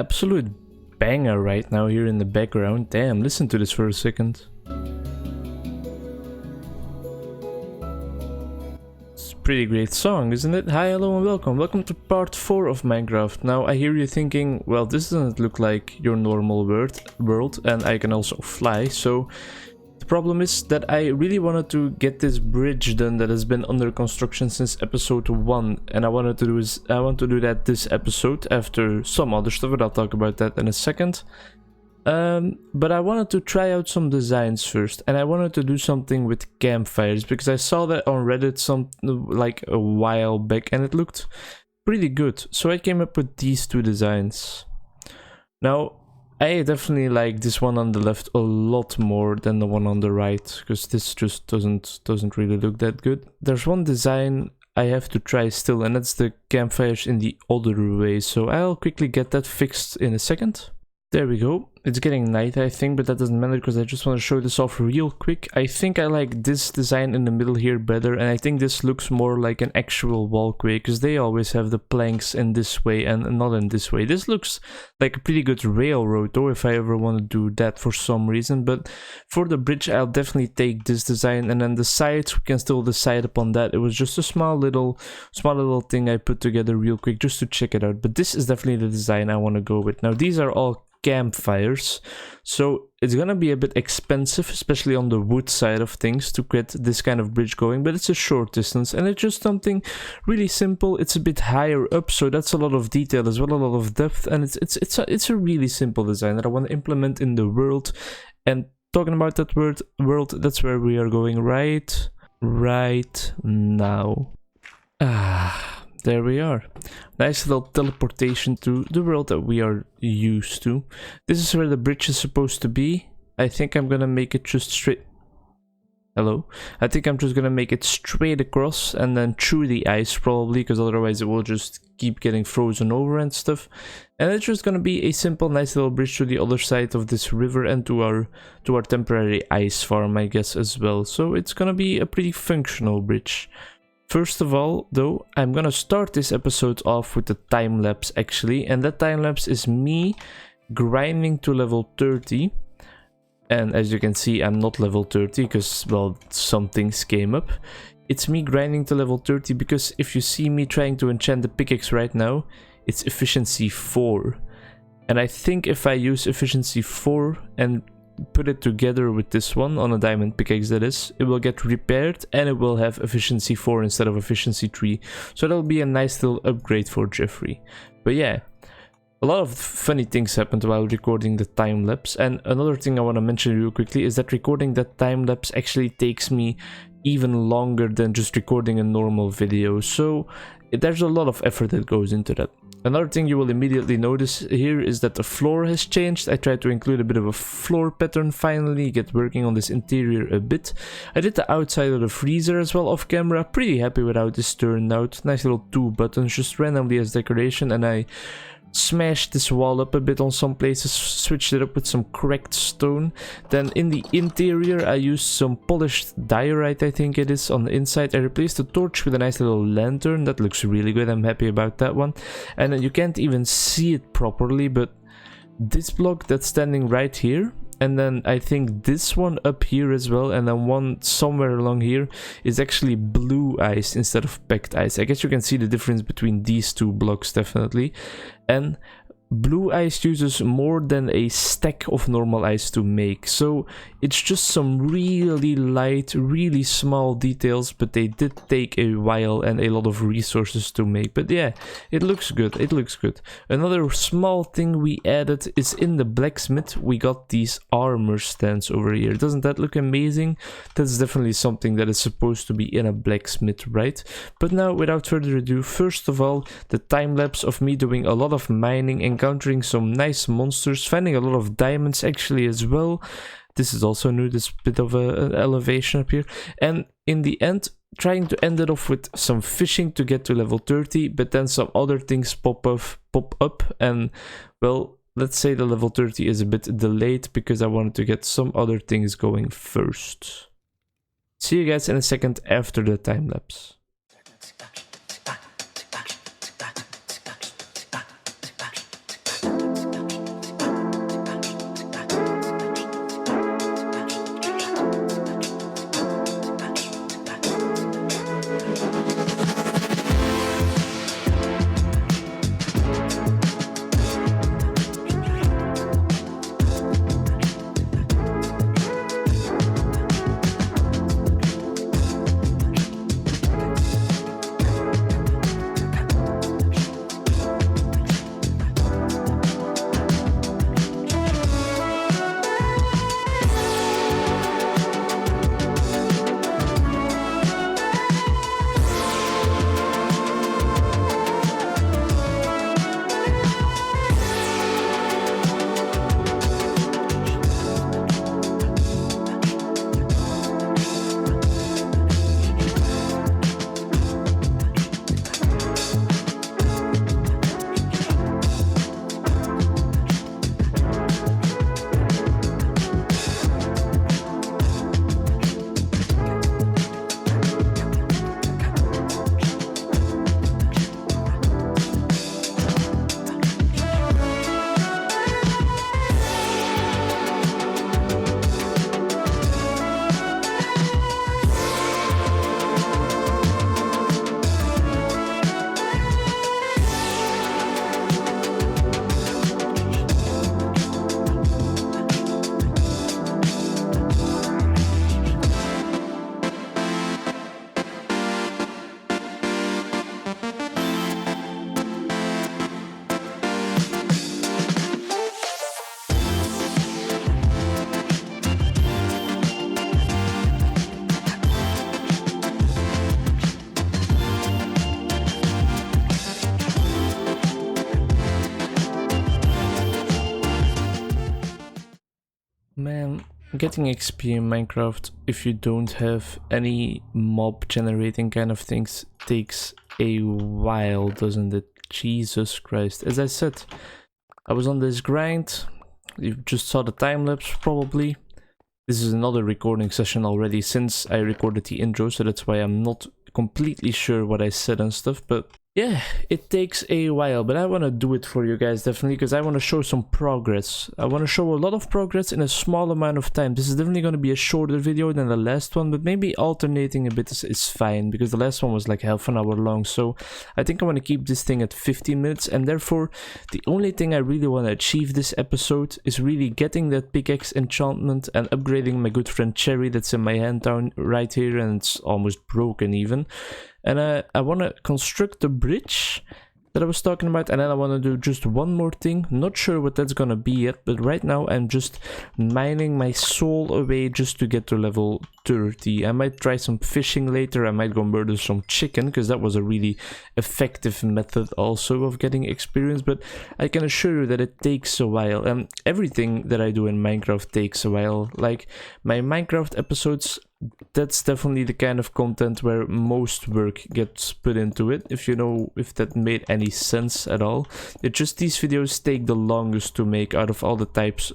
absolute banger right now here in the background. Damn, listen to this for a second. It's a pretty great song, isn't it? Hi, hello and welcome. Welcome to part 4 of Minecraft. Now I hear you thinking, well, this doesn't look like your normal world and I can also fly, so the problem is that I really wanted to get this bridge done that has been under construction since episode 1, and I want to do that this episode after some other stuff, but I'll talk about that in a second. But I wanted to try out some designs first, and I wanted to do something with campfires because I saw that on Reddit like a while back and it looked pretty good. So I came up with these two designs. Now I definitely like this one on the left a lot more than the one on the right, because this just doesn't really look that good. There's one design I have to try still, and that's the campfires in the other way, so I'll quickly get that fixed in a second. There we go. It's getting night, I think, but that doesn't matter because I just want to show this off real quick. I think I like this design in the middle here better, and I think this looks more like an actual walkway because they always have the planks in this way and not in this way. This looks like a pretty good railroad though, if I ever want to do that for some reason, but for the bridge I'll definitely take this design, and then the sides we can still decide upon that. It was just a small little thing I put together real quick just to check it out, but this is definitely the design I want to go with. Now these are all campfires, so it's gonna be a bit expensive, especially on the wood side of things, to get this kind of bridge going, but it's a short distance and it's just something really simple. It's a bit higher up, so that's a lot of detail as well, a lot of depth, and it's a really simple design that I want to implement in the world. And talking about that world, that's where we are going right now. There we are. Nice little teleportation to the world that we are used to. This is where the bridge is supposed to be. I think I'm gonna make it just straight... Hello? I think I'm just gonna make it straight across and then through the ice probably, because otherwise it will just keep getting frozen over and stuff. And it's just gonna be a simple nice little bridge to the other side of this river and to our temporary ice farm, I guess, as well. So it's gonna be a pretty functional bridge. First of all, though, I'm gonna start this episode off with the time lapse actually, and that time lapse is me grinding to level 30. And as you can see, I'm not level 30 because, well, some things came up. It's me grinding to level 30 because if you see me trying to enchant the pickaxe right now, it's efficiency 4. And I think if I use efficiency 4 and put it together with this one on a diamond pickaxe, that is, it will get repaired and it will have efficiency 4 instead of efficiency 3. So that'll be a nice little upgrade for Jeffrey. But yeah, a lot of funny things happened while recording the time lapse. And another thing I want to mention real quickly is that recording that time lapse actually takes me even longer than just recording a normal video. So there's a lot of effort that goes into that. Another thing you will immediately notice here is that the floor has changed. I tried to include a bit of a floor pattern finally, get working on this interior a bit. I did the outside of the freezer as well off camera. Pretty happy with how this turned out. Nice little 2 buttons just randomly as decoration, and I smashed this wall up a bit on some places, switched it up with some cracked stone. Then in the interior I used some polished diorite, I think it is, on the inside. I replaced the torch with a nice little lantern. That looks really good, I'm happy about that one. And then you can't even see it properly, but this block that's standing right here, and then I think this one up here as well, and then one somewhere along here is actually blue ice instead of packed ice. I guess you can see the difference between these two blocks definitely. And blue ice uses more than a stack of normal ice to make, so it's just some really light, really small details, but they did take a while and a lot of resources to make. But yeah, it looks good, it looks good. Another small thing we added is in the blacksmith we got these armor stands over here. Doesn't that look amazing? That's definitely something that is supposed to be in a blacksmith, right? But now, without further ado, first of all, the time lapse of me doing a lot of mining, encountering some nice monsters, finding a lot of diamonds actually as well. This is also new, this bit of an elevation up here. And in the end, trying to end it off with some fishing to get to level 30, but then some other things pop up, and well, let's say the level 30 is a bit delayed because I wanted to get some other things going first. See you guys in a second after the time lapse. Man, getting XP in Minecraft if you don't have any mob generating kind of things takes a while, doesn't it? Jesus Christ. As I said, I was on this grind. You just saw the time lapse probably. This is another recording session already since I recorded the intro, so that's why I'm not completely sure what I said and stuff, but yeah, it takes a while, but I want to do it for you guys definitely because I want to show some progress. I want to show a lot of progress in a small amount of time. This is definitely going to be a shorter video than the last one, but maybe alternating a bit is fine because the last one was like half an hour long. So I think I want to keep this thing at 15 minutes, and therefore the only thing I really want to achieve this episode is really getting that pickaxe enchantment and upgrading my good friend Cherry that's in my hand down right here, and it's almost broken even. And I want to construct the bridge that I was talking about, and then I want to do just one more thing. Not sure what that's gonna be yet, but right now I'm just mining my soul away just to get to level 30. I might try some fishing later. I might go murder some chicken because that was a really effective method also of getting experience, but I can assure you that it takes a while, and everything that I do in Minecraft takes a while. Like my Minecraft episodes, that's definitely the kind of content where most work gets put into it, if you know if that made any sense at all. It's just these videos take the longest to make out of all the types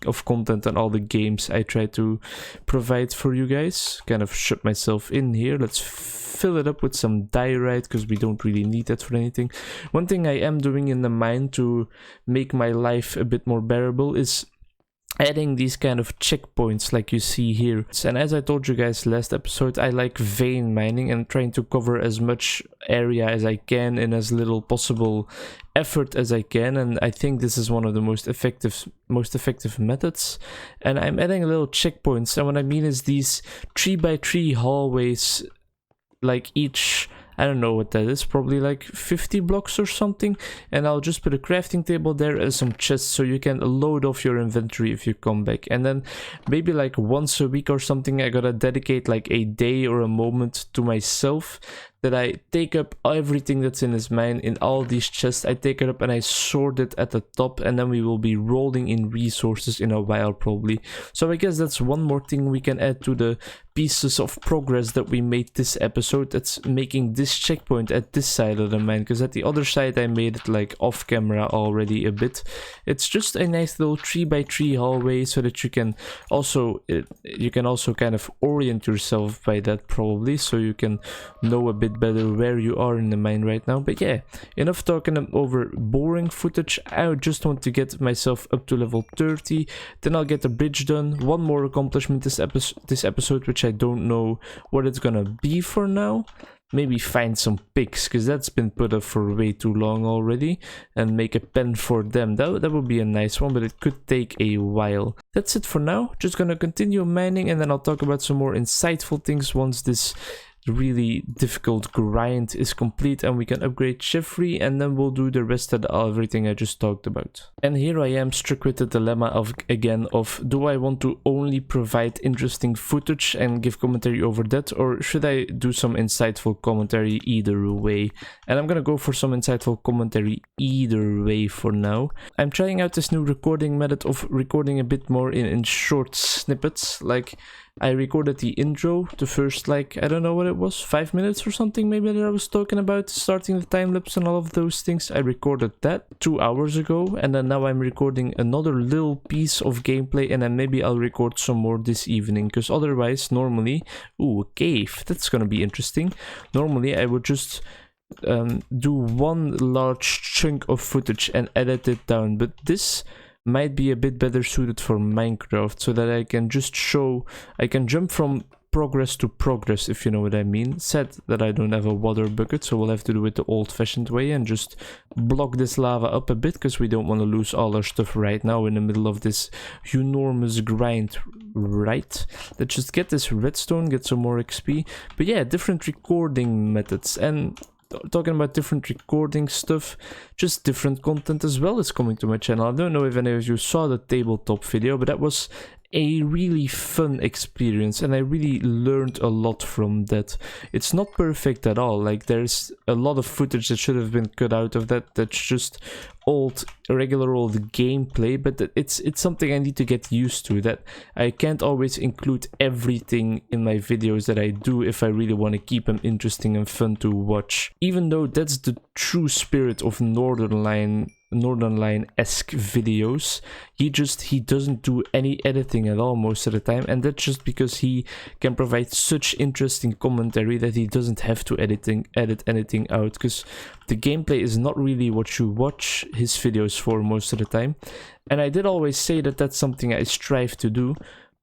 of content and all the games I try to provide for you guys. Kind of shut myself in here. Let's fill it up with some diorite because we don't really need that for anything. One thing I am doing in the mine to make my life a bit more bearable is adding these kind of checkpoints like you see here. And as I told you guys last episode, I like vein mining and trying to cover as much area as I can in as little possible effort as I can, and I think this is one of the most effective methods. And I'm adding little checkpoints, and what I mean is these 3x3 hallways, like each, I don't know what that is, probably like 50 blocks or something, and I'll just put a crafting table there and some chests so you can load off your inventory if you come back. And then maybe like once a week or something I gotta dedicate like a day or a moment to myself, that I take up everything that's in this mine in all these chests. I take it up and I sort it at the top, and then we will be rolling in resources in a while probably. So I guess that's one more thing we can add to the pieces of progress that we made this episode. That's making this checkpoint at this side of the mine, because at the other side I made it like off camera already a bit. It's just a nice little 3x3 hallway so that you can also kind of orient yourself by that probably, so you can know a bit better where you are in the mine right now. But yeah, enough talking over boring footage. I just want to get myself up to level 30, then I'll get the bridge done. One more accomplishment this episode, which I don't know what it's gonna be for now. Maybe find some pigs, because that's been put up for way too long already, and make a pen for them. That would be a nice one, but it could take a while. That's it for now. Just gonna continue mining, and then I'll talk about some more insightful things once this really difficult grind is complete and we can upgrade Jeffrey, and then we'll do the rest of everything I just talked about. And here I am stuck with the dilemma of do I want to only provide interesting footage and give commentary over that, or should I do some insightful commentary either way? And I'm gonna go for some insightful commentary either way for now. I'm trying out this new recording method of recording a bit more in short snippets. Like I recorded the intro, the first, like, I don't know what it was, 5 minutes or something maybe that I was talking about, starting the time lapse and all of those things. I recorded that 2 hours ago, and then now I'm recording another little piece of gameplay, and then maybe I'll record some more this evening, because otherwise, normally, ooh, a cave, that's gonna be interesting. Normally I would just do one large chunk of footage and edit it down, but this might be a bit better suited for Minecraft, so that I can just show, I can jump from progress to progress, if you know what I mean. Sad that I don't have a water bucket, so we'll have to do it the old-fashioned way and just block this lava up a bit, because we don't want to lose all our stuff right now in the middle of this enormous grind, right? Let's just get this redstone, get some more XP. But yeah, different recording methods, and talking about different recording stuff, just different content as well is coming to my channel. I don't know if any of you saw the tabletop video, but that was a really fun experience, and I really learned a lot from that. It's not perfect at all, like there's a lot of footage that should have been cut out of that, that's just regular old gameplay, but it's something I need to get used to, that I can't always include everything in my videos that I do if I really want to keep them interesting and fun to watch, even though that's the true spirit of Northern Line-esque videos. He doesn't do any editing at all most of the time, and that's just because he can provide such interesting commentary that he doesn't have to edit anything out, because the gameplay is not really what you watch his videos for most of the time. And I did always say that that's something I strive to do,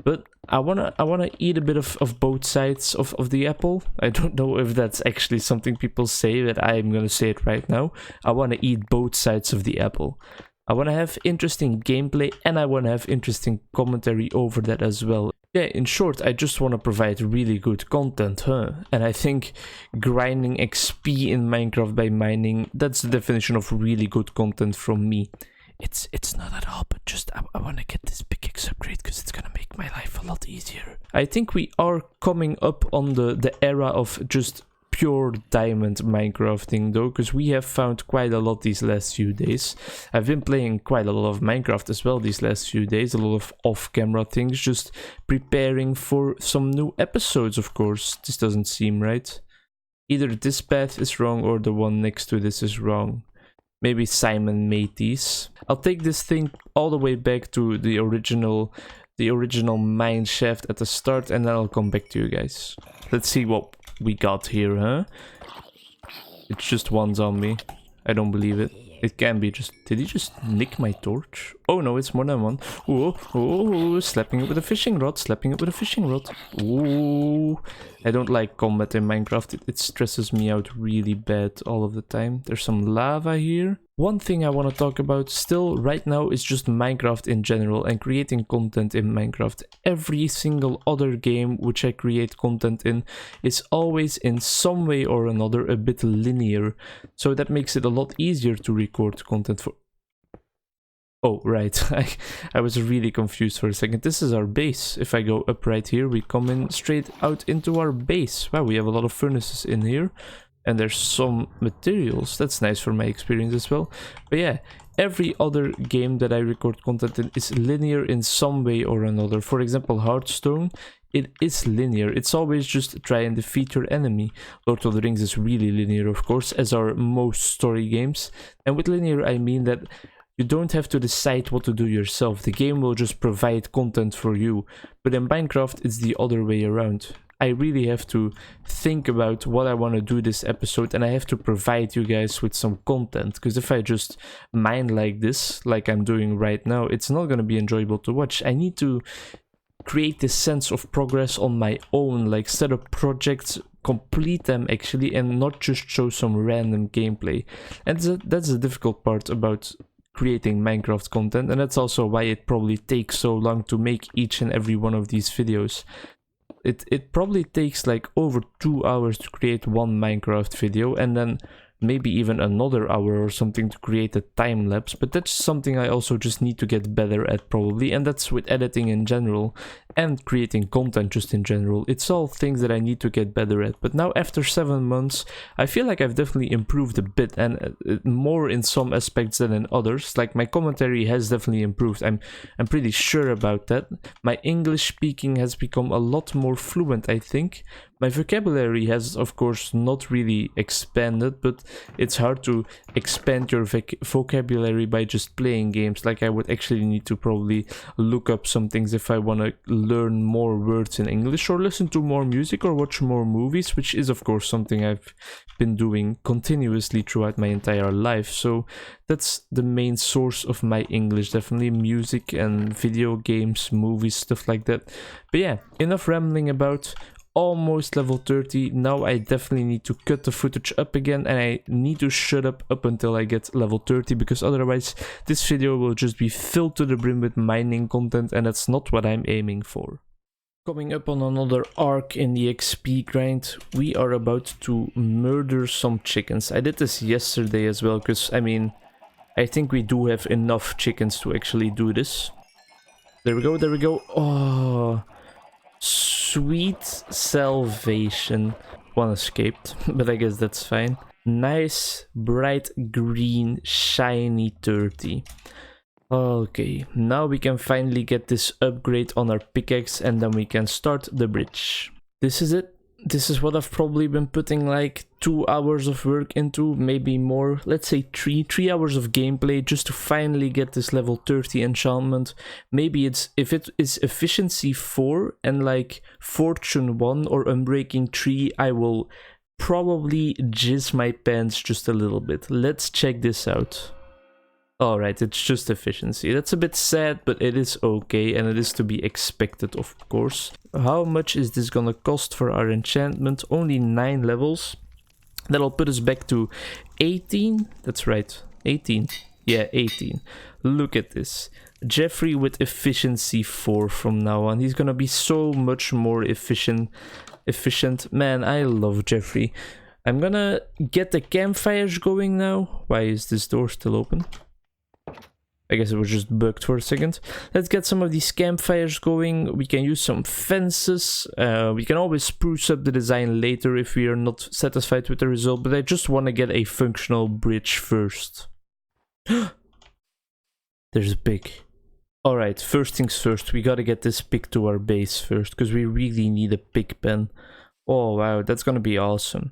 but I wanna eat a bit of both sides of the apple. I don't know if that's actually something people say, but I'm gonna say it right now. I wanna eat both sides of the apple. I wanna have interesting gameplay, and I wanna have interesting commentary over that as well. Yeah, in short, I just wanna provide really good content, And I think grinding XP in Minecraft by mining, that's the definition of really good content from me. It's not at all, but just I want to get this pickaxe upgrade because it's gonna make my life a lot easier. I think we are coming up on the era of just pure diamond Minecrafting though, because we have found quite a lot these last few days. I've been playing quite a lot of Minecraft as well these last few days, a lot of off-camera things, just preparing for some new episodes, of course. This doesn't seem right. Either this path is wrong or the one next to this is wrong. Maybe Simon made these. I'll take this thing all the way back to the original mine shaft at the start, and then I'll come back to you guys. Let's see what we got here, It's just one zombie. I don't believe it. It can be just... Did he just nick my torch? Oh no, it's more than one. Oh, slapping it with a fishing rod, Ooh. I don't like combat in Minecraft. It stresses me out really bad all of the time. There's some lava here. One thing I want to talk about still right now is just Minecraft in general and creating content in Minecraft. Every single other game which I create content in is always in some way or another a bit linear. So that makes it a lot easier to record content for... Oh, right. I was really confused for a second. This is our base. If I go up right here, we come in straight out into our base. Wow, we have a lot of furnaces in here. And there's some materials. That's nice for my experience as well. But yeah, every other game that I record content in is linear in some way or another. For example, Hearthstone, it is linear. It's always just try and defeat your enemy. Lord of the Rings is really linear, of course, as are most story games. And with linear, I mean that you don't have to decide what to do yourself. The game will just provide content for you. But in Minecraft, it's the other way around. I really have to think about what I want to do this episode, and I have to provide you guys with some content, because if I just mine like this, like I'm doing right now, it's not going to be enjoyable to watch. I need to create this sense of progress on my own, like set up projects, complete them actually, and not just show some random gameplay. And that's the difficult part about creating Minecraft content, and that's also why it probably takes so long to make each and every one of these videos. It probably takes like over 2 hours to create one Minecraft video, and then maybe even another hour or something to create a time lapse, but that's something I also just need to get better at probably, and that's with editing in general and creating content just in general. It's all things that I need to get better at. But now after 7 months, I feel like I've definitely improved a bit, and more in some aspects than in others. Like my commentary has definitely improved. I'm pretty sure about that. My English speaking has become a lot more fluent, I think. My vocabulary has, of course, not really expanded, but it's hard to expand your vocabulary by just playing games. Like I would actually need to probably look up some things if I want to learn more words in English, or listen to more music, or watch more movies, which is, of course, something I've been doing continuously throughout my entire life. So that's the main source of my English, definitely music and video games, movies, stuff like that. But yeah, enough rambling about. Almost level 30. Now I definitely need to cut the footage up again, and I need to shut up until I get level 30, because otherwise this video will just be filled to the brim with mining content, and that's not what I'm aiming for. Coming up on another arc in the XP grind, we are about to murder some chickens. I did this yesterday as well, because I mean, I think we do have enough chickens to actually do this. There we go, there we go. Oh, sweet salvation. One escaped, but I guess that's fine. Nice, bright green, shiny 30. Okay, now we can finally get this upgrade on our pickaxe and then we can start the bridge. This is it. This is what I've probably been putting like 2 hours of work into, maybe more. Let's say 3 hours of gameplay just to finally get this level 30 enchantment. Maybe it's, if it is efficiency 4 and like fortune 1 or unbreaking 3, I will probably jizz my pants just a little bit. Let's check this out. Alright, it's just efficiency. That's a bit sad, but it is okay, and it is to be expected, of course. How much is this gonna cost for our enchantment? Only 9 levels. That'll put us back to 18. That's right, 18. Yeah, 18. Look at this. Jeffrey with efficiency 4 from now on. He's gonna be so much more efficient. Man, I love Jeffrey. I'm gonna get the campfires going now. Why is this door still open? I guess it was just bugged for a second. Let's get some of these campfires going. We can use some fences. We can always spruce up the design later if we are not satisfied with the result, but I just want to get a functional bridge first. There's a pig. Alright, first things first. We gotta get this pig to our base first, because we really need a pig pen. Oh wow, that's gonna be awesome.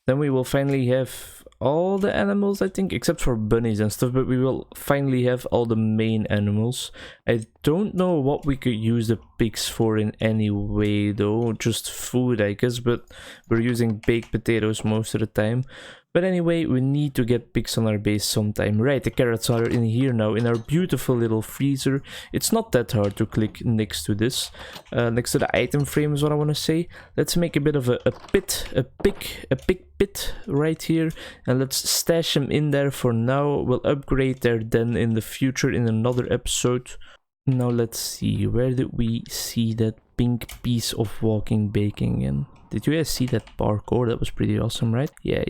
Then we will finally have all the animals, I think, except for bunnies and stuff, but we will finally have all the main animals. I don't know what we could use the pigs for in any way though, just food I guess, but we're using baked potatoes most of the time. But anyway, we need to get pigs on our base sometime. Right, the carrots are in here now, in our beautiful little freezer. It's not that hard to click next to this. Next to the item frame is what I want to say. Let's make a bit of a pig pit right here. And let's stash them in there for now. We'll upgrade there then in the future in another episode. Now let's see, where did we see that pink piece of walking baking in? Did you guys see that parkour? That was pretty awesome, right? Yeah.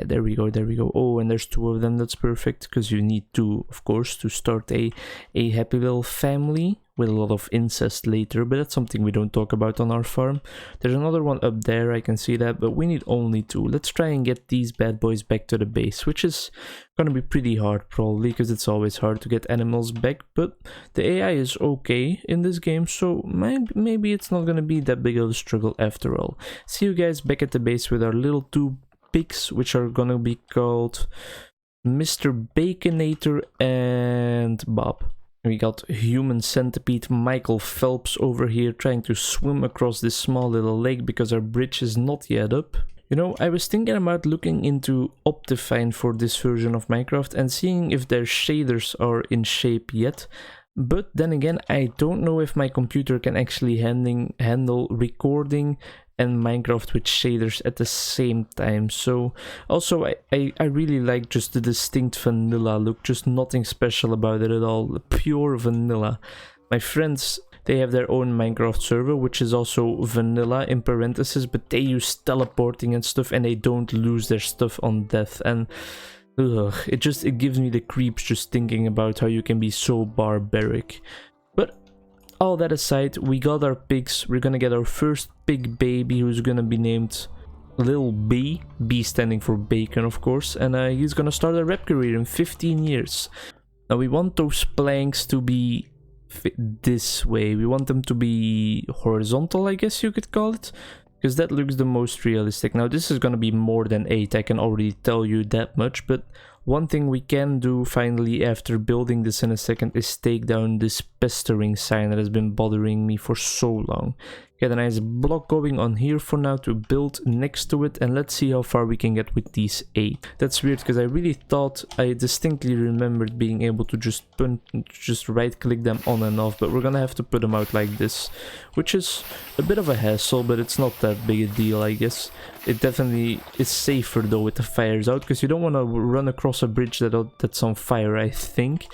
There we go, there we go. Oh, and there's 2 of them. That's perfect, because you need 2, of course, to start a happy little family with a lot of incest later, but that's something we don't talk about on our farm. There's another one up there, I can see that, but we need only 2. Let's try and get these bad boys back to the base, which is gonna be pretty hard probably, because it's always hard to get animals back, but the AI is okay in this game, so maybe it's not gonna be that big of a struggle after all. See you guys back at the base with our little 2 pigs, which are gonna be called Mr. Baconator and Bob. We got human centipede Michael Phelps over here trying to swim across this small little lake because our bridge is not yet up. You know, I was thinking about looking into Optifine for this version of Minecraft and seeing if their shaders are in shape yet. But then again, I don't know if my computer can actually handle recording and Minecraft with shaders at the same time. So also I really like just the distinct vanilla look, just nothing special about it at all, pure vanilla. My friends, they have their own Minecraft server, which is also vanilla in parentheses, but they use teleporting and stuff and they don't lose their stuff on death, and it gives me the creeps just thinking about how you can be so barbaric. But all that aside, we got our pigs. We're gonna get our first pig baby, who's gonna be named Lil B. B standing for bacon, of course. And he's gonna start a rap career in 15 years. Now we want those planks to be this way. We want them to be horizontal, I guess you could call it, because that looks the most realistic. Now this is gonna be more than 8, I can already tell you that much, but one thing we can do finally after building this in a second is take down this pestering sign that has been bothering me for so long. Get a nice block going on here for now to build next to it, and let's see how far we can get with these 8. That's weird, because I really thought I distinctly remembered being able to just right click them on and off, but we're gonna have to put them out like this, which is a bit of a hassle, but it's not that big a deal, I guess. It definitely is safer though with the fires out, because you don't want to run across a bridge that's on fire, I think.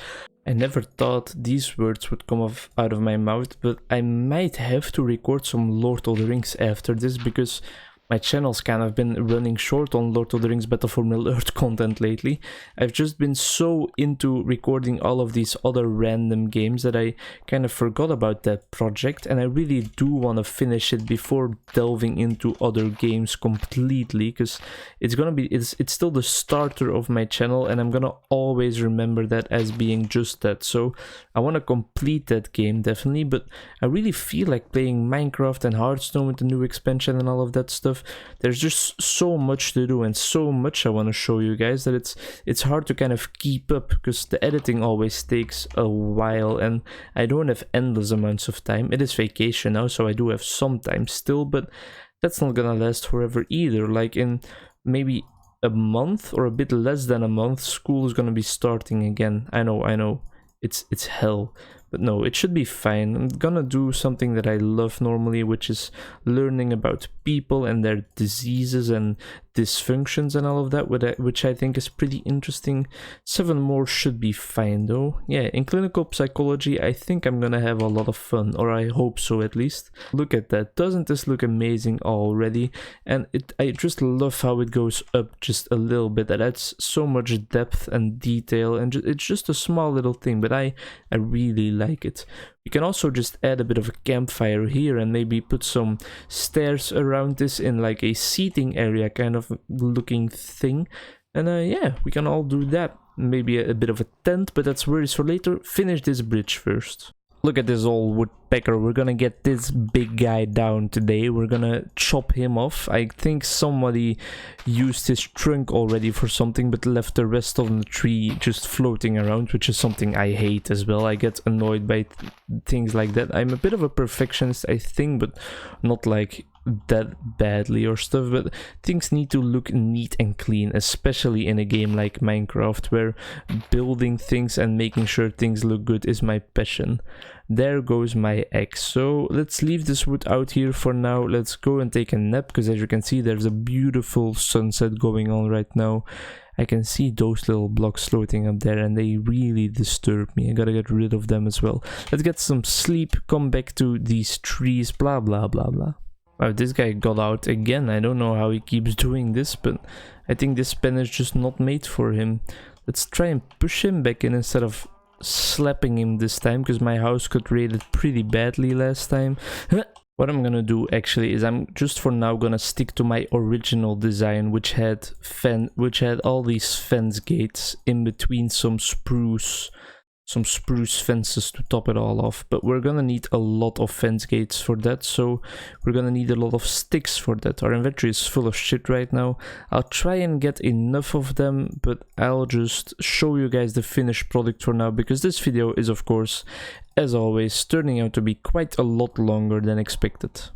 I never thought these words would come out of my mouth, but I might have to record some Lord of the Rings after this, because my channel's kind of been running short on Lord of the Rings Battle for Middle-earth content lately. I've just been so into recording all of these other random games that I kind of forgot about that project, and I really do want to finish it before delving into other games completely, because it's still the starter of my channel, and I'm gonna always remember that as being just that. So I want to complete that game definitely, but I really feel like playing Minecraft and Hearthstone with the new expansion and all of that stuff. There's just so much to do and so much I want to show you guys that it's hard to kind of keep up, because the editing always takes a while and I don't have endless amounts of time. It is vacation now, so I do have some time still, but that's not gonna last forever either. Like in maybe a month or a bit less than a month, school is gonna be starting again. I know, it's hell. But no, it should be fine. I'm gonna do something that I love normally, which is learning about people and their diseases and dysfunctions and all of that, which I think is pretty interesting. 7 more should be fine though. Yeah, in clinical psychology, I think I'm gonna have a lot of fun, or I hope so at least. Look at that. Doesn't this look amazing already? And I just love how it goes up just a little bit. That adds so much depth and detail, and it's just a small little thing, but I really like it. We can also just add a bit of a campfire here and maybe put some stairs around this in like a seating area kind of looking thing. And yeah, we can all do that. Maybe a bit of a tent, but that's worries for later. Finish this bridge first. Look at this old woodpecker. We're gonna get this big guy down today. We're gonna chop him off. I think somebody used his trunk already for something, but left the rest of the tree just floating around, which is something I hate as well. I get annoyed by things like that. I'm a bit of a perfectionist, I think, but not like that badly or stuff, but things need to look neat and clean, especially in a game like Minecraft, where building things and making sure things look good is my passion. There goes my axe. So let's leave this wood out here for now. Let's go and take a nap, because as you can see, there's a beautiful sunset going on right now. I can see those little blocks floating up there and they really disturb me. I gotta get rid of them as well. Let's get some sleep, come back to these trees, blah blah blah blah. Wow, this guy got out again. I don't know how he keeps doing this, but I think this pen is just not made for him. Let's try and push him back in instead of slapping him this time, because my house got raided pretty badly last time. What I'm gonna do actually is I'm just for now gonna stick to my original design, which had all these fence gates in between some spruce fences to top it all off. But we're gonna need a lot of fence gates for that, so we're gonna need a lot of sticks for that. Our inventory is full of shit right now. I'll try and get enough of them, but I'll just show you guys the finished product for now, because this video is, of course, as always, turning out to be quite a lot longer than expected.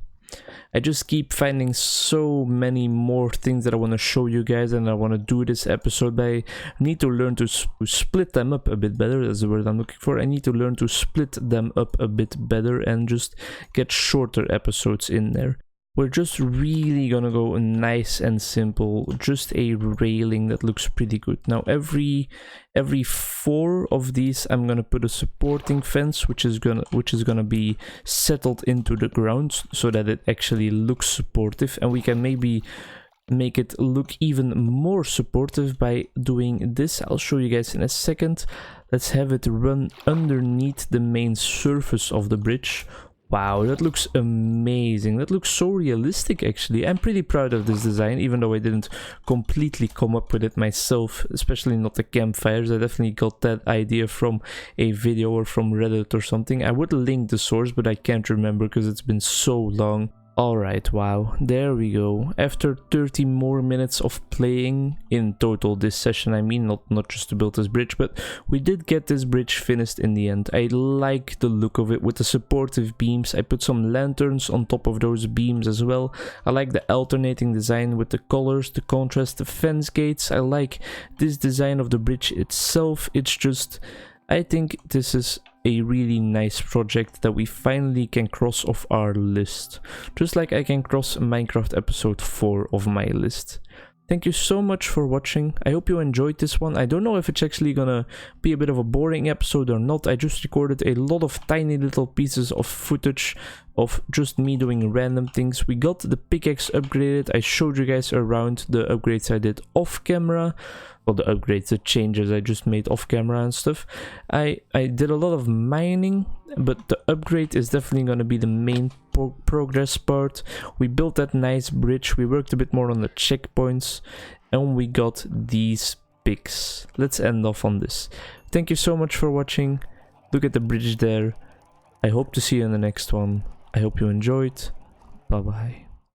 I just keep finding so many more things that I want to show you guys, and I want to do this episode, but I need to learn to split them up a bit better. That's the word I'm looking for. I need to learn to split them up a bit better and just get shorter episodes in there. We're just really gonna go nice and simple, just a railing that looks pretty good. Now every 4 of these I'm gonna put a supporting fence, which is gonna be settled into the ground so that it actually looks supportive, and we can maybe make it look even more supportive by doing this. I'll show you guys in a second. Let's have it run underneath the main surface of the bridge. Wow, that looks amazing. That looks so realistic, actually. I'm pretty proud of this design, even though I didn't completely come up with it myself, especially not the campfires. I definitely got that idea from a video or from Reddit or something. I would link the source, but I can't remember because it's been so long. Alright, wow, there we go. After 30 more minutes of playing, in total this session I mean, not just to build this bridge, but we did get this bridge finished in the end. I like the look of it with the supportive beams. I put some lanterns on top of those beams as well. I like the alternating design with the colors, the contrast, the fence gates. I like this design of the bridge itself. It's just, I think this is a really nice project that we finally can cross off our list. Just like I can cross Minecraft episode 4 of my list. Thank you so much for watching. I hope you enjoyed this one. I don't know if it's actually gonna be a bit of a boring episode or not. I just recorded a lot of tiny little pieces of footage of just me doing random things. We got the pickaxe upgraded. I showed you guys around the upgrades I did off camera. Well, the upgrades, the changes I just made off camera and stuff. I did a lot of mining, but the upgrade is definitely going to be the main progress part. We built that nice bridge, we worked a bit more on the checkpoints, and we got these picks. Let's end off on this. Thank you so much for watching. Look at the bridge there. I hope to see you in the next one. I hope you enjoyed. Bye bye.